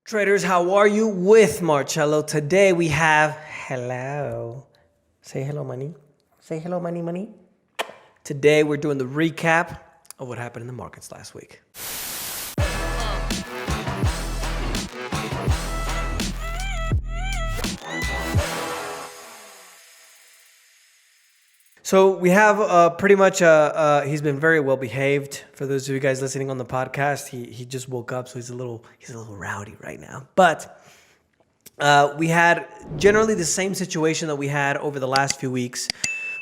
Traders, how are you? With Marcello. Today we have hello. Say hello, money. Say hello, money, money. Today we're doing the recap of what happened in the markets last week. So we have pretty much he's been very well behaved. For those of you guys listening on the podcast, he just woke up, so he's a little rowdy right now. But we had generally the same situation that we had over the last few weeks,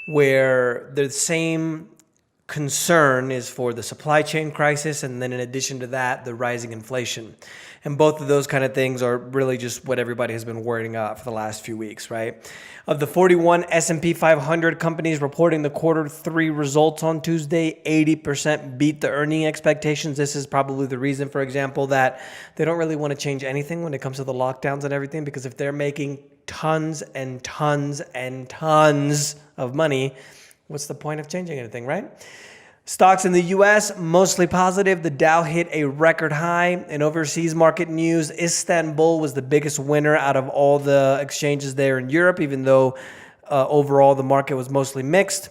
where the same concern is for the supply chain crisis, and then in addition to that, the rising inflation. And both of those kind of things are really just what everybody has been worrying about for the last few weeks, right? Of the 41 S&P 500 companies reporting the quarter three results on Tuesday, 80% beat the earning expectations. This is probably the reason, for example, that they don't really want to change anything when it comes to the lockdowns and everything, because if they're making tons and tons and tons of money, what's the point of changing anything, right? Stocks in the U.S., mostly positive. The Dow hit a record high. In overseas market news, Istanbul was the biggest winner out of all the exchanges there in Europe, even though overall the market was mostly mixed.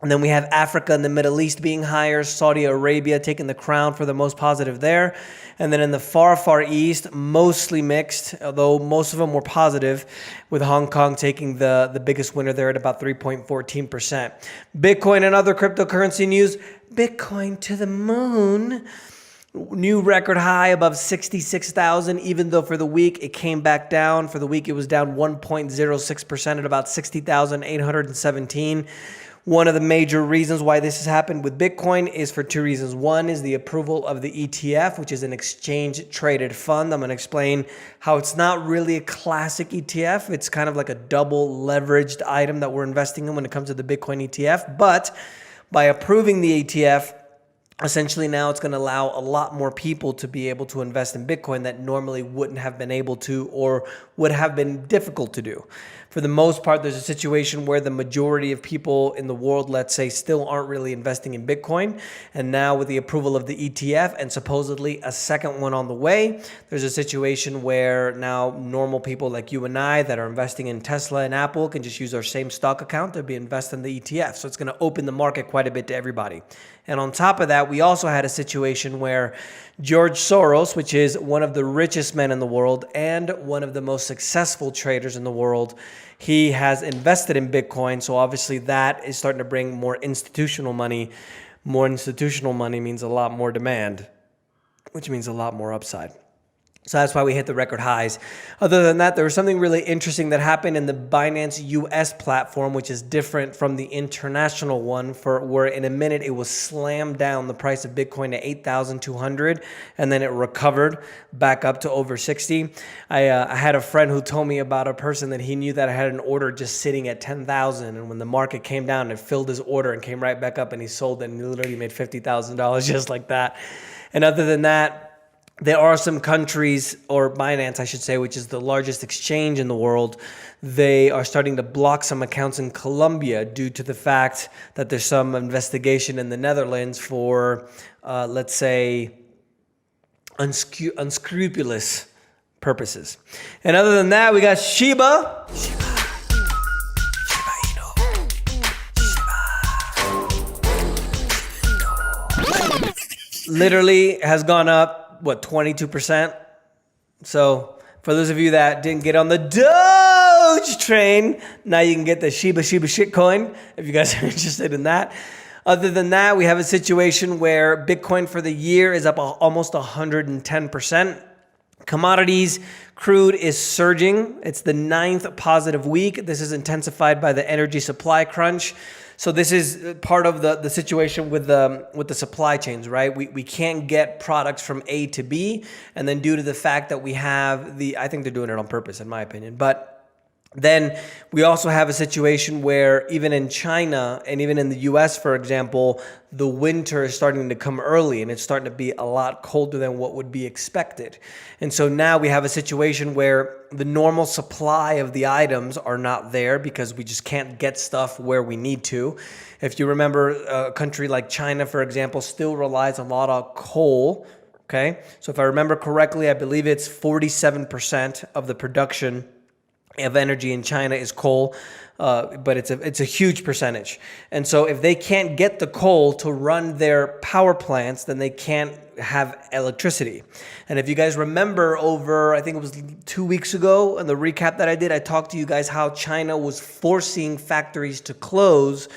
And then we have Africa and the Middle East being higher, Saudi Arabia taking the crown for the most positive there. And then in the far East, mostly mixed, although most of them were positive, with Hong Kong taking the biggest winner there at about 3.14%. Bitcoin and other cryptocurrency news, Bitcoin to the moon. New record high above 66,000, even though for the week it came back down. For the week it was down 1.06% at about 60,817. One of the major reasons why this has happened with Bitcoin is for two reasons. One is the approval of the ETF, which is an exchange-traded fund. I'm going to explain how it's not really a classic ETF. It's kind of like a double leveraged item that we're investing in when it comes to the Bitcoin ETF. But by approving the ETF, essentially now it's going to allow a lot more people to be able to invest in Bitcoin that normally wouldn't have been able to, or would have been difficult to do. For the most part, there's a situation where the majority of people in the world, let's say, still aren't really investing in Bitcoin. And now with the approval of the ETF and supposedly a second one on the way, there's a situation where now normal people like you and I that are investing in Tesla and Apple can just use our same stock account to be invested in the ETF. So it's going to open the market quite a bit to everybody. And on top of that, we also had a situation where George Soros, which is one of the richest men in the world and one of the most successful traders in the world, he has invested in Bitcoin. So obviously that is starting to bring more institutional money. More institutional money means a lot more demand, which means a lot more upside. So that's why we hit the record highs. Other than that, there was something really interesting that happened in the Binance US platform, which is different from the international one, for where in a minute it was slammed down the price of Bitcoin to 8,200, and then it recovered back up to over 60. I had a friend who told me about a person that he knew that had an order just sitting at 10,000, and when the market came down, it filled his order and came right back up, and he sold it, and he literally made $50,000 just like that. And other than that, there are some countries, or Binance, I should say, which is the largest exchange in the world, they are starting to block some accounts in Colombia due to the fact that there's some investigation in the Netherlands for, let's say, unscrupulous purposes. And other than that, we got Shiba Inu. Literally has gone up, 22%. So for those of you that didn't get on the Doge train, now you can get the Shiba shitcoin if you guys are interested in that. Other than that, we have a situation where Bitcoin for the year is up almost 110%. Commodities, crude is surging. It's the 9th positive week. This is intensified by the energy supply crunch. So this is part of the situation with the supply chains, right? We can't get products from A to B, and then due to the fact that we have I think they're doing it on purpose, in my opinion, but then we also have a situation where even in China and even in the US, for example, the winter is starting to come early and it's starting to be a lot colder than what would be expected. And so now we have a situation where the normal supply of the items are not there because we just can't get stuff where we need to. If you remember, a country like China, for example, still relies a lot on coal Okay, so if I remember correctly, I believe it's 47% of the production of energy in China is coal, but it's a huge percentage. And so if they can't get the coal to run their power plants, then they can't have electricity. And if you guys remember over, I think it was 2 weeks ago, in the recap that I did, I talked to you guys how China was forcing factories to close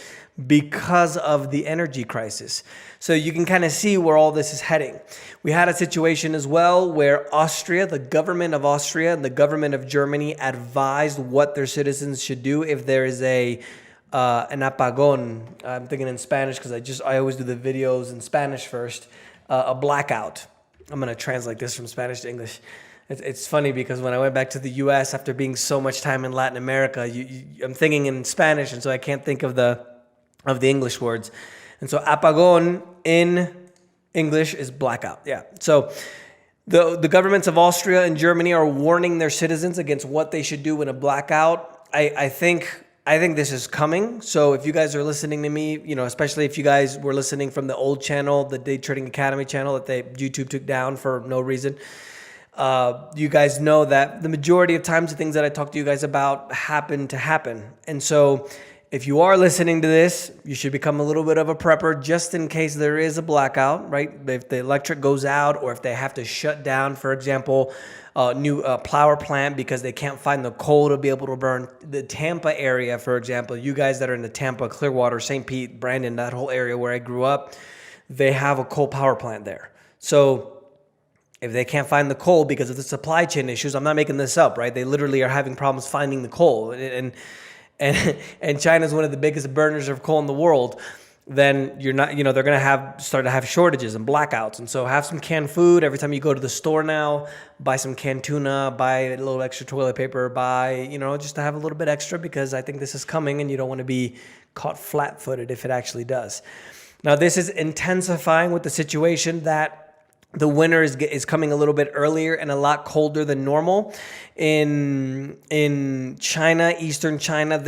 because of the energy crisis. So you can kind of see where all this is heading. We had a situation as well where Austria, the government of Austria and the government of Germany advised what their citizens should do if there is an apagón. I'm thinking in Spanish because I always do the videos in Spanish first. A blackout. I'm going to translate this from Spanish to English. It's funny because when I went back to the U.S. after being so much time in Latin America, I'm thinking in Spanish, and so I can't think of the English words. And so apagón in English is blackout. Yeah. So the governments of Austria and Germany are warning their citizens against what they should do in a blackout. I think this is coming. So if you guys are listening to me, especially if you guys were listening from the old channel, the Day Trading Academy channel that YouTube took down for no reason, you guys know that the majority of times the things that I talk to you guys about happen to happen. And so if you are listening to this, you should become a little bit of a prepper just in case there is a blackout, right? If the electric goes out or if they have to shut down, for example, a new power plant because they can't find the coal to be able to burn. The Tampa area, for example, you guys that are in the Tampa, Clearwater, St. Pete, Brandon, that whole area where I grew up, they have a coal power plant there. So if they can't find the coal because of the supply chain issues, I'm not making this up, right? They literally are having problems finding the coal. And China is one of the biggest burners of coal in the world, then you're not, they're going to start to have shortages and blackouts. And so have some canned food. Every time you go to the store now, buy some canned tuna, buy a little extra toilet paper, just to have a little bit extra because I think this is coming and you don't want to be caught flat-footed if it actually does. Now, this is intensifying with the situation that the winter is coming a little bit earlier and a lot colder than normal. In China, Eastern China,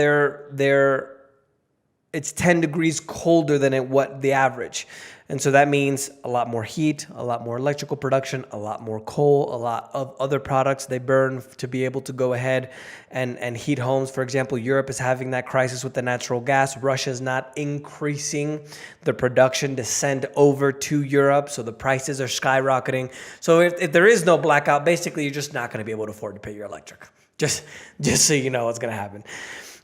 it's 10 degrees colder than what the average. And so that means a lot more heat, a lot more electrical production, a lot more coal, a lot of other products they burn to be able to go ahead and heat homes. For example, Europe is having that crisis with the natural gas. Russia is not increasing the production to send over to Europe, so the prices are skyrocketing. So if there is no blackout, basically you're just not going to be able to afford to pay your electric. Just so you know what's going to happen.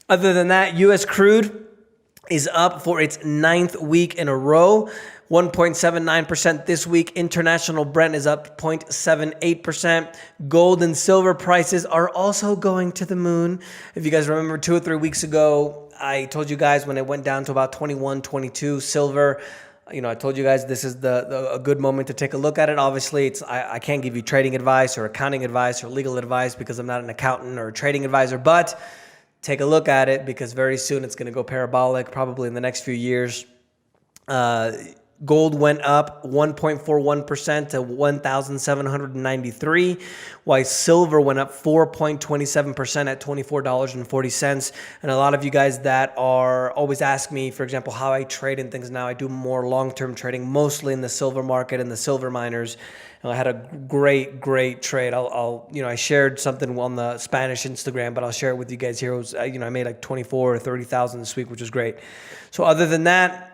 Other than that, U.S. crude is up for its 9th week in a row, 1.79% this week. International Brent is up 0.78%. Gold and silver prices are also going to the moon. If you guys remember 2 or 3 weeks ago, I told you guys when it went down to about 21, 22 silver, I told you guys this is a good moment to take a look at it. Obviously, I can't give you trading advice or accounting advice or legal advice because I'm not an accountant or a trading advisor, but take a look at it because very soon it's going to go parabolic, probably in the next few years. Gold went up 1.41% to 1,793, while silver went up 4.27% at $24.40. And a lot of you guys that are always ask me, for example, how I trade and things now. I do more long-term trading, mostly in the silver market and the silver miners. And I had a great trade. I shared something on the Spanish Instagram, but I'll share it with you guys here. It was, I made like 24 or 30,000 this week, which was great. So other than that,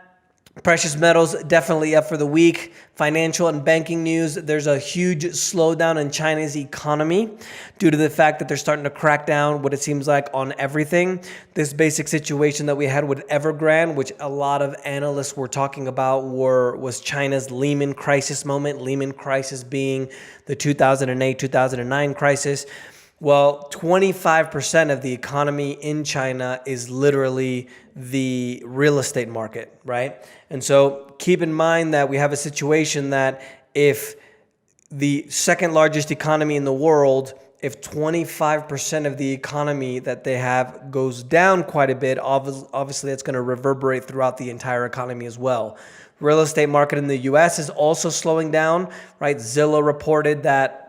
precious metals definitely up for the week. Financial and banking news, there's a huge slowdown in China's economy due to the fact that they're starting to crack down what it seems like on everything. This basic situation that we had with Evergrande, which a lot of analysts were talking about, was China's Lehman crisis moment. Lehman crisis being the 2008-2009 crisis. Well, 25% of the economy in China is literally the real estate market, right? And so keep in mind that we have a situation that if the second largest economy in the world, if 25% of the economy that they have goes down quite a bit, obviously it's going to reverberate throughout the entire economy as well. Real estate market in the U.S. is also slowing down, right? Zillow reported that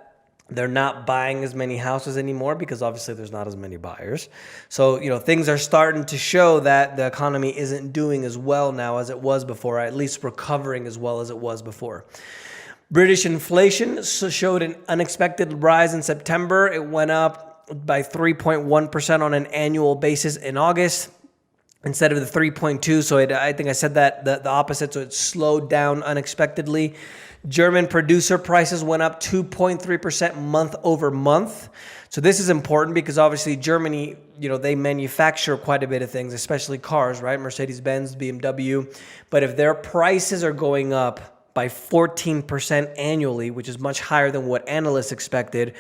they're not buying as many houses anymore because obviously there's not as many buyers. So, things are starting to show that the economy isn't doing as well now as it was before, or at least recovering as well as it was before. British inflation showed an unexpected rise in September. It went up by 3.1% on an annual basis in August instead of the 3.2. So I think I said that the opposite. So it slowed down unexpectedly. German producer prices went up 2.3% month over month. So this is important because obviously Germany, they manufacture quite a bit of things, especially cars, right? Mercedes-Benz, BMW. But if their prices are going up by 14% annually, which is much higher than what analysts expected,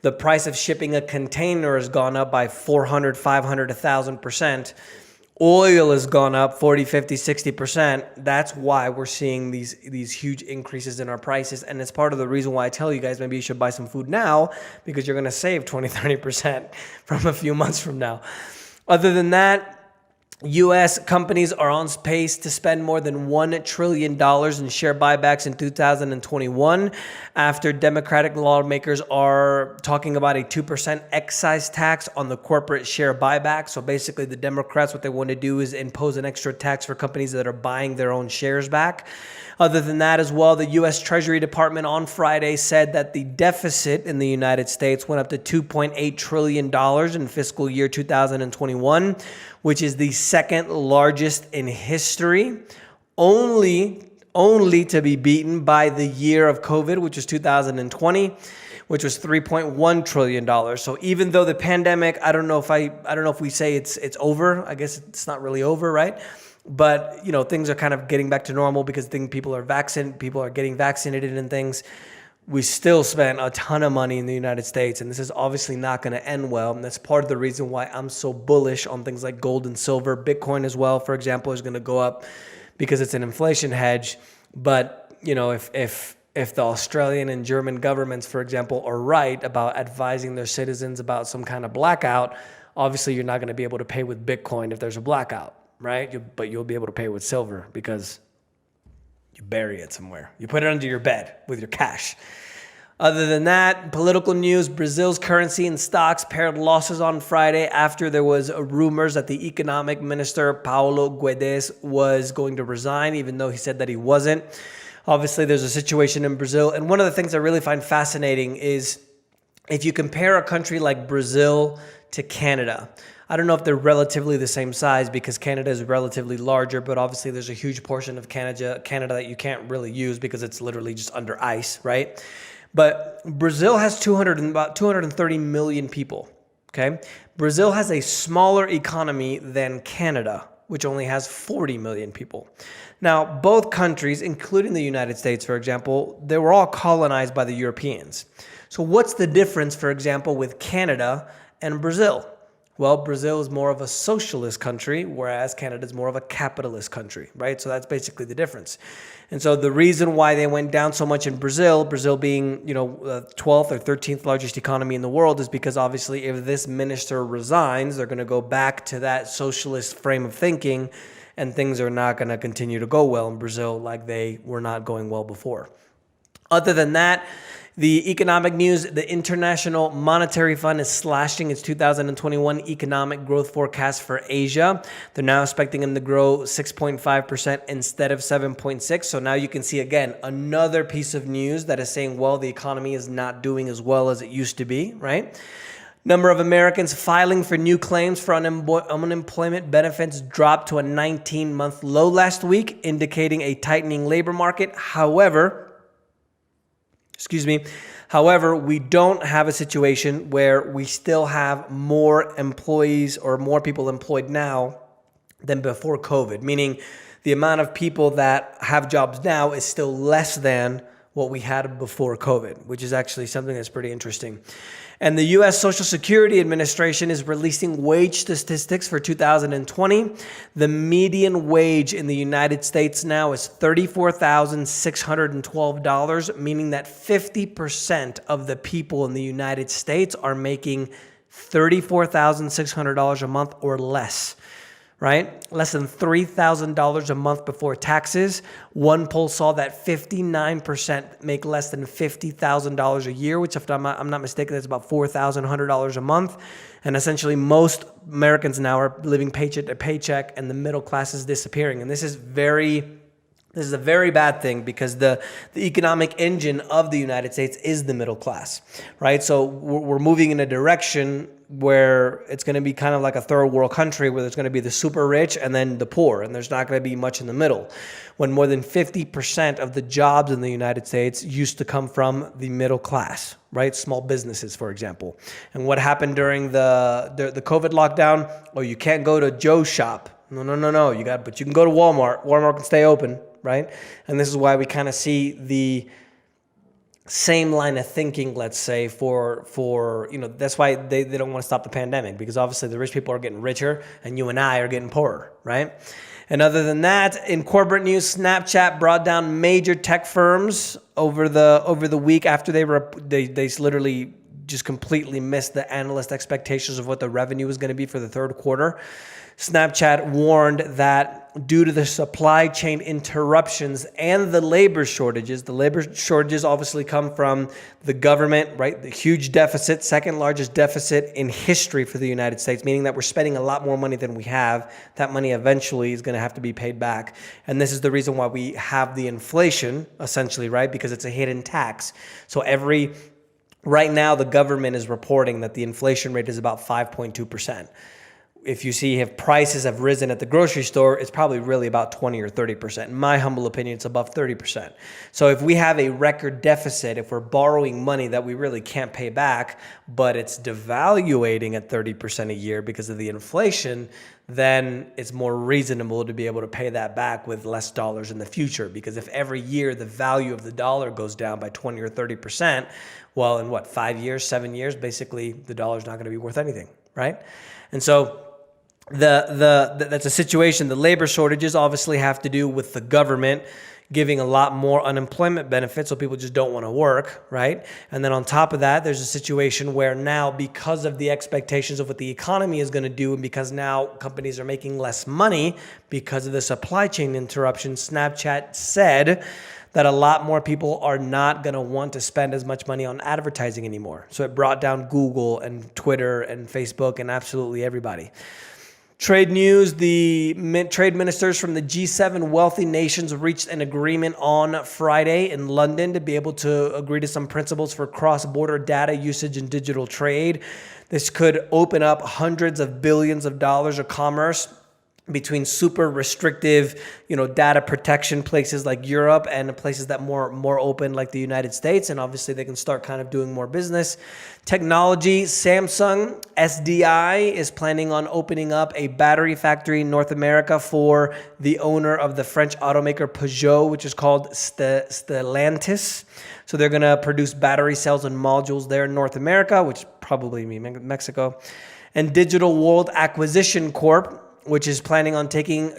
the price of shipping a container has gone up by 400, 500, 1,000%. Oil has gone up 40, 50, 60%. That's why we're seeing these huge increases in our prices. And it's part of the reason why I tell you guys maybe you should buy some food now, because you're going to save 20, 30% from a few months from now. Other than that, U.S. companies are on pace to spend more than $1 trillion in share buybacks in 2021 after Democratic lawmakers are talking about a 2% excise tax on the corporate share buyback. So basically the Democrats, what they want to do is impose an extra tax for companies that are buying their own shares back. Other than that as well, the U.S. Treasury Department on Friday said that the deficit in the United States went up to $2.8 trillion in fiscal year 2021, which is the second largest in history, only to be beaten by the year of COVID, which was 2020, which was $3.1 trillion. So even though the pandemic, I don't know if we say it's over. I guess it's not really over, right? But things are kind of getting back to normal because people are getting vaccinated and things. We still spend a ton of money in the United States, and this is obviously not going to end well. And that's part of the reason why I'm so bullish on things like gold and silver. Bitcoin as well, for example, is going to go up because it's an inflation hedge. But if the Australian and German governments, for example, are right about advising their citizens about some kind of blackout, obviously you're not going to be able to pay with Bitcoin if there's a blackout, right? But you'll be able to pay with silver because you bury it somewhere. You put it under your bed with your cash. Other than that, political news, Brazil's currency and stocks paired losses on Friday after there was rumors that the economic minister, Paulo Guedes, was going to resign, even though he said that he wasn't. Obviously, there's a situation in Brazil. And one of the things I really find fascinating is if you compare a country like Brazil to Canada, I don't know if they're relatively the same size because Canada is relatively larger, but obviously there's a huge portion of Canada that you can't really use because it's literally just under ice, right? But Brazil has about 230 million people, okay? Brazil has a smaller economy than Canada, which only has 40 million people. Now, both countries, including the United States, for example, they were all colonized by the Europeans. So what's the difference, for example, with Canada and Brazil? Well, Brazil is more of a socialist country, whereas Canada is more of a capitalist country, right? So that's basically the difference. And so the reason why they went down so much in Brazil being, the 12th or 13th largest economy in the world, is because obviously if this minister resigns, they're going to go back to that socialist frame of thinking, and things are not going to continue to go well in Brazil like they were not going well before. Other than that, the economic news, the International Monetary Fund is slashing its 2021 economic growth forecast for Asia. They're now expecting them to grow 6.5% instead of 7.6%. So now you can see, again, another piece of news that is saying, well, the economy is not doing as well as it used to be, right? Number of Americans filing for new claims for unemployment benefits dropped to a 19-month low last week, indicating a tightening labor market. However, we don't have a situation where we still have more employees or more people employed now than before COVID, meaning the amount of people that have jobs now is still less than what we had before COVID, which is actually something that's pretty interesting. And the U.S. Social Security Administration is releasing wage statistics for 2020. The median wage in the United States now is $34,612, meaning that 50% of the people in the United States are making $34,600 a month or less, right? Less than $3,000 a month before taxes. One poll saw that 59% make less than $50,000 a year, which if I'm not mistaken, that's about $4,100 a month. And essentially most Americans now are living paycheck to paycheck, and the middle class is disappearing. And this is very This is a very bad thing because the economic engine of the United States is the middle class, right? So we're moving in a direction where it's going to be kind of like a third world country where there's going to be the super rich and then the poor, and there's not going to be much in the middle. When more than 50% of the jobs in the United States used to come from the middle class, right? Small businesses, for example. And what happened during the COVID lockdown? Oh, you can't go to Joe's shop. No. But you can go to Walmart. Walmart can stay open, right? And this is why we kind of see the same line of thinking, let's say, for that's why they don't want to stop the pandemic, because obviously the rich people are getting richer and you and I are getting poorer, right? And other than that, in corporate news, Snapchat brought down major tech firms over the week after they literally just completely missed the analyst expectations of what the revenue was going to be for the third quarter. Snapchat warned that due to the supply chain interruptions and the labor shortages obviously come from the government, right? The huge deficit, second largest deficit in history for the United States, meaning that we're spending a lot more money than we have. That money eventually is going to have to be paid back. And this is the reason why we have the inflation, essentially, right? Because it's a hidden tax. So right now, the government is reporting that the inflation rate is about 5.2%. If prices have risen at the grocery store, it's probably really about 20 or 30%. In my humble opinion, it's above 30%. So if we have a record deficit, if we're borrowing money that we really can't pay back, but it's devaluating at 30% a year because of the inflation, then it's more reasonable to be able to pay that back with less dollars in the future. Because if every year the value of the dollar goes down by 20 or 30%, well, in 5 years, 7 years, basically the dollar's not going to be worth anything, right? And so that's a situation. The labor shortages obviously have to do with the government giving a lot more unemployment benefits, so people just don't want to work, right? And then on top of that, there's a situation where now, because of the expectations of what the economy is going to do, and because now companies are making less money because of the supply chain interruption, Snapchat said that a lot more people are not going to want to spend as much money on advertising anymore. So it brought down Google and Twitter and Facebook and absolutely everybody. Trade news, the trade ministers from the G7 wealthy nations reached an agreement on Friday in London to be able to agree to some principles for cross-border data usage and digital trade. This could open up hundreds of billions of dollars of commerce between super restrictive, data protection places like Europe and places that more open like the United States. And obviously they can start kind of doing more business. Technology, Samsung SDI is planning on opening up a battery factory in North America for the owner of the French automaker Peugeot, which is called Stellantis. So they're going to produce battery cells and modules there in North America, which probably means Mexico. And Digital World Acquisition Corp., which is planning on taking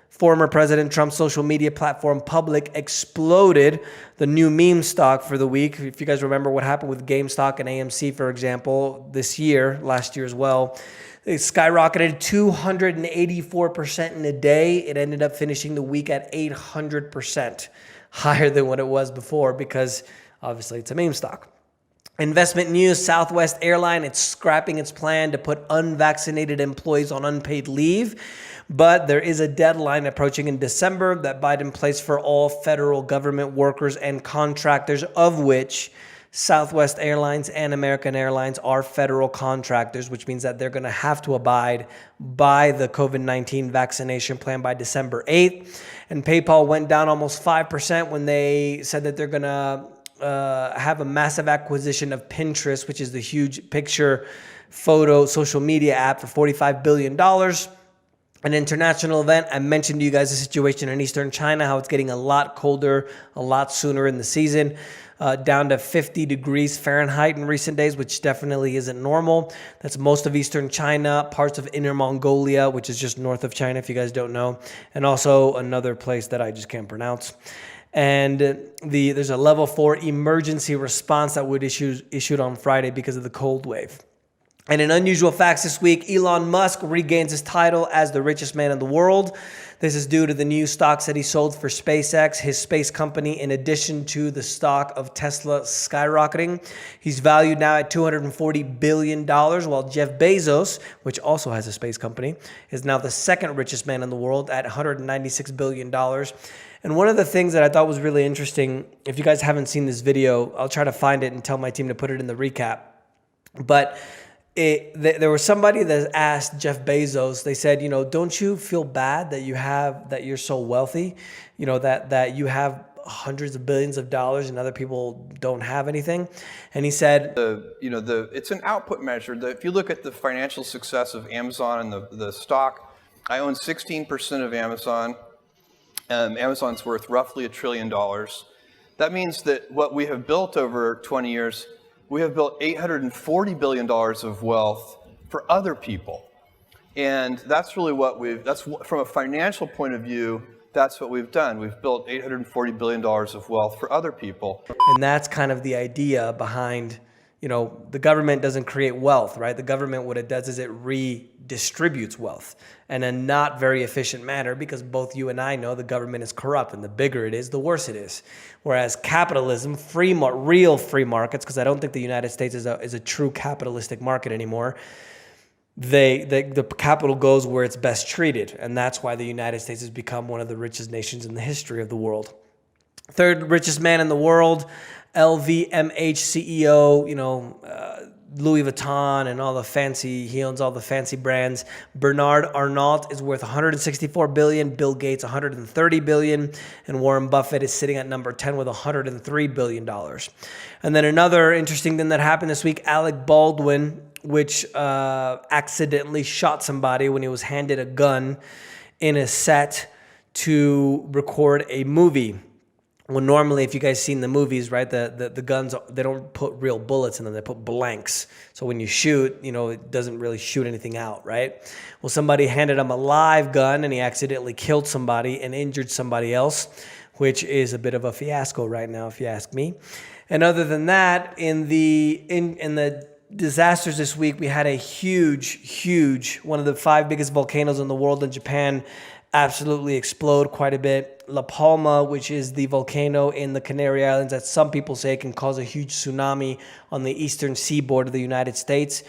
former President Trump's social media platform public, exploded the new meme stock for the week. If you guys remember what happened with GameStop and AMC, for example, last year as well, it skyrocketed 284% in a day. It ended up finishing the week at 800% higher than what it was before because obviously it's a meme stock. Investment news, Southwest Airlines, it's scrapping its plan to put unvaccinated employees on unpaid leave. But there is a deadline approaching in December that Biden placed for all federal government workers and contractors, of which Southwest Airlines and American Airlines are federal contractors, which means that they're going to have to abide by the COVID-19 vaccination plan by December 8th. And PayPal went down almost 5% when they said that they're going to have a massive acquisition of Pinterest, which is the huge picture, photo, social media app for $45 billion. An international event. I mentioned to you guys the situation in Eastern China, how it's getting a lot colder, a lot sooner in the season, down to 50 degrees Fahrenheit in recent days, which definitely isn't normal. That's most of Eastern China, parts of Inner Mongolia, which is just north of China, if you guys don't know, and also another place that I just can't pronounce. And there's a level 4 emergency response that was issued on Friday because of the cold wave. And in unusual facts this week, Elon Musk regains his title as the richest man in the world. This is due to the new stocks that he sold for SpaceX, his space company, in addition to the stock of Tesla skyrocketing. He's valued now at $240 billion, while Jeff Bezos, which also has a space company, is now the second richest man in the world at $196 billion. And one of the things that I thought was really interesting, if you guys haven't seen this video, I'll try to find it and tell my team to put it in the recap. But there was somebody that asked Jeff Bezos, they said, don't you feel bad that you're so wealthy, that you have hundreds of billions of dollars and other people don't have anything? And he said, it's an output measure. If you look at the financial success of Amazon and the stock, I own 16% of Amazon. Amazon's worth roughly $1 trillion. That means that what we have built over 20 years, we have built $840 billion of wealth for other people. And that's really from a financial point of view, that's what we've done. We've built $840 billion of wealth for other people. And that's kind of the idea behind, the government doesn't create wealth, right? The government, what it does is it redistributes wealth in a not very efficient manner, because both you and I know the government is corrupt, and the bigger it is, the worse it is. Whereas capitalism, real free markets, because I don't think the United States is a true capitalistic market anymore, the capital goes where it's best treated. And that's why the United States has become one of the richest nations in the history of the world. Third richest man in the world, LVMH CEO, Louis Vuitton and he owns all the fancy brands. Bernard Arnault is worth $164 billion, Bill Gates $130 billion, and Warren Buffett is sitting at number 10 with $103 billion. And then another interesting thing that happened this week, Alec Baldwin, which accidentally shot somebody when he was handed a gun in a set to record a movie. Well, normally, if you guys seen the movies, right, the guns, they don't put real bullets in them. They put blanks. So when you shoot, it doesn't really shoot anything out, right? Well, somebody handed him a live gun, and he accidentally killed somebody and injured somebody else, which is a bit of a fiasco right now, if you ask me. And other than that, in the disasters this week, we had a huge, one of the 5 biggest volcanoes in the world in Japan absolutely explode quite a bit. La Palma, which is the volcano in the Canary Islands that some people say can cause a huge tsunami on the eastern seaboard of the United States,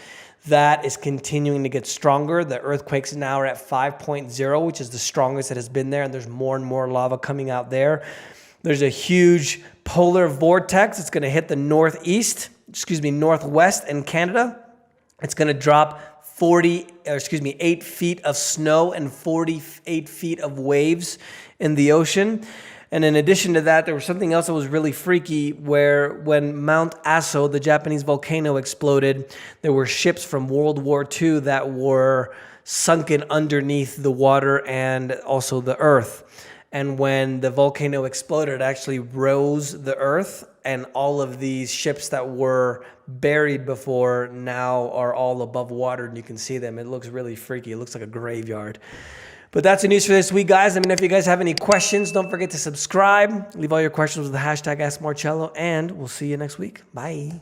that is continuing to get stronger. The earthquakes now are at 5.0, which is the strongest that has been there, and there's more and more lava coming out there. There's a huge polar vortex. It's going to hit the northwest in Canada. It's going to drop 8 feet of snow and 48 feet of waves in the ocean. And in addition to that, there was something else that was really freaky, where when Mount Aso, the Japanese volcano, exploded, there were ships from World War II that were sunken underneath the water and also the earth. And when the volcano exploded, it actually rose the earth, and all of these ships that were buried before now are all above water, and you can see them. It looks really freaky. It looks like a graveyard. But that's the news for this week, guys. If you guys have any questions, don't forget to subscribe. Leave all your questions with the hashtag AskMarcello, and we'll see you next week. Bye.